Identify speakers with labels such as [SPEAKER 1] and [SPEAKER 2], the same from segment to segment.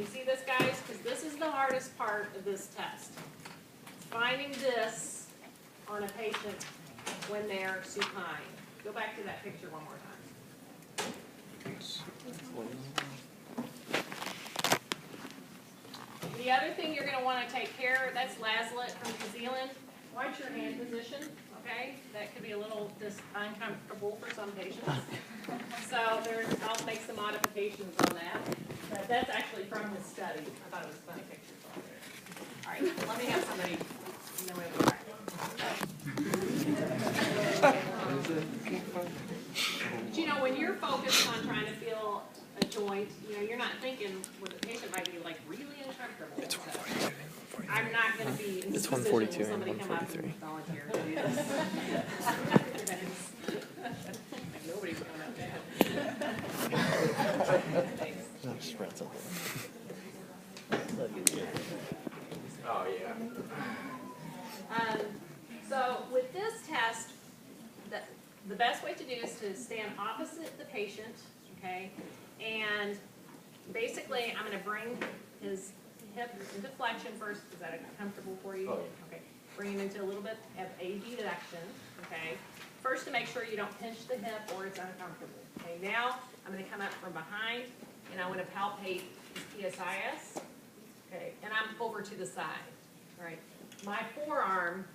[SPEAKER 1] you see this, guys? Because this is the hardest part of this test. Finding this on a patient when they're supine. Go back to that picture one more time. The other thing you're going to want to take care of, that's Laslett from New Zealand. Watch your hand position, okay? That could be a little uncomfortable for some patients. So I'll make some modifications on that. But that's actually from his study. I thought it was funny pictures on there. All right, let me have somebody. And then we have a But you know, when you're focused on trying to feel a joint, you know, you're not thinking, well, the patient might be like really uncomfortable. It's 142. I'm not going to be in this position when somebody come up and volunteer to do this. Nobody's going up there.
[SPEAKER 2] Oh, yeah.
[SPEAKER 1] So with this test, the best way to do is to stand opposite the patient, okay? And basically, I'm going to bring his hip into flexion first. Is that comfortable for you?
[SPEAKER 2] Oh.
[SPEAKER 1] Okay. Bring him into a little bit of abduction, okay? First, to make sure you don't pinch the hip or it's uncomfortable. Okay, now I'm going to come up from behind and I want to palpate his PSIS. Okay, and I'm over to the side. All right. My forearm,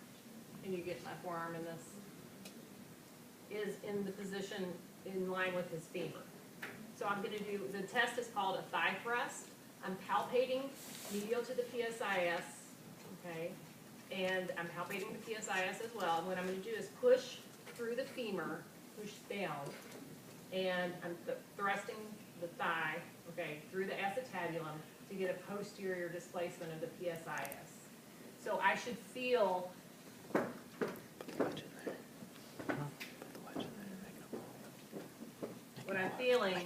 [SPEAKER 1] can you get my forearm in this? Is in the position in line with his femur. So I'm going to do, the test is called a thigh thrust. I'm palpating medial to the PSIS, okay, and I'm palpating the PSIS as well. And what I'm going to do is push through the femur, push down, and I'm thrusting the thigh, okay, through the acetabulum to get a posterior displacement of the PSIS. So I should feel what I'm feeling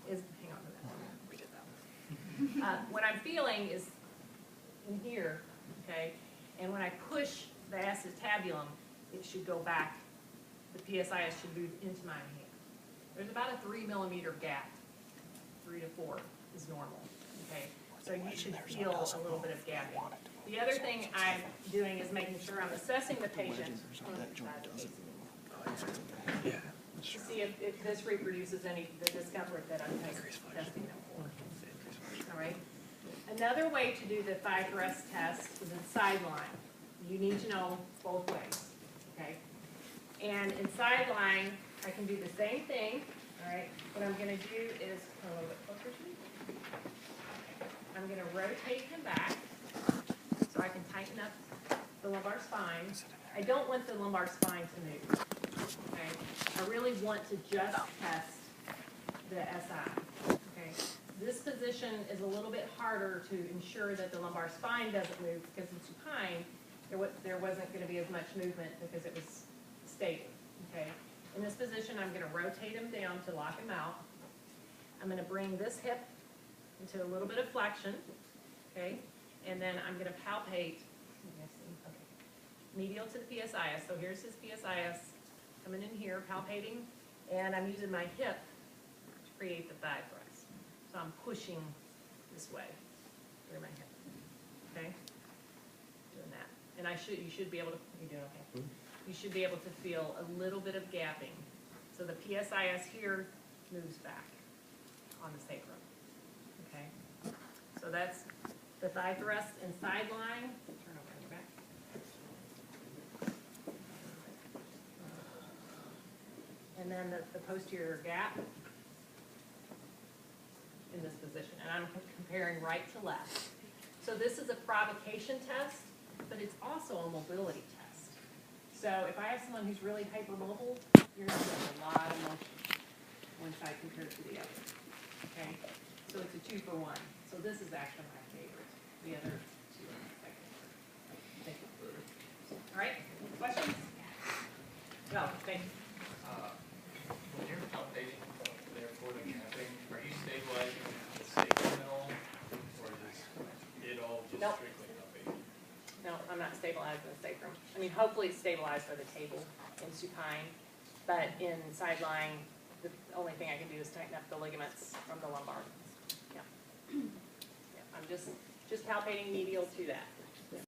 [SPEAKER 1] is, hang on a minute. What I'm feeling is in here, okay, and when I push the acetabulum, it should go back. The PSIS should move into my hand. There's about a 3 millimeter gap. 3 to 4 is normal, okay? So you should feel a little bit of gapping. The other thing I'm doing is making sure I'm assessing the patient. To see if this reproduces any the discomfort that I'm testing them for. All right. Another way to do the thigh thrust test is in sideline. You need to know both ways. Okay. And in sideline, I can do the same thing. All right. What I'm going to do is come a little bit closer to me. I'm going to rotate him back so I can tighten up the lumbar spine. I don't want the lumbar spine to move. Okay. I really want to just test the SI. Okay. This position is a little bit harder to ensure that the lumbar spine doesn't move because in supine there wasn't going to be as much movement because it was stable. Okay. In this position, I'm going to rotate him down to lock him out. I'm going to bring this hip into a little bit of flexion. Okay. And then I'm going to palpate. Okay. Medial to the PSIS. So here's his PSIS. Coming in here, palpating, and I'm using my hip to create the thigh thrust. So I'm pushing this way through my hip. Okay? Doing that. And you should be able to, you're doing okay. You should be able to feel a little bit of gapping. So the PSIS here moves back on the sacrum. Okay? So that's the thigh thrust and sideline. Turn over on your back. And then the posterior gap in this position. And I'm comparing right to left. So this is a provocation test, but it's also a mobility test. So if I have someone who's really hypermobile, you're going to get a lot of motion one side compared to the other. Okay? So it's a 2-for-1. So this is actually my favorite. The other two are my second. Thank you. All right? Questions? No, thank you.
[SPEAKER 2] When you're palpating, therefore the gapping, are you stabilizing the sacrum at all? Or is it all just
[SPEAKER 1] Nope.
[SPEAKER 2] strictly palpating?
[SPEAKER 1] No, I'm not stabilizing the sacrum. I mean, hopefully it's stabilized by the table in supine, but in sideline, the only thing I can do is tighten up the ligaments from the lumbar. Yeah. Yeah. palpating medial to that.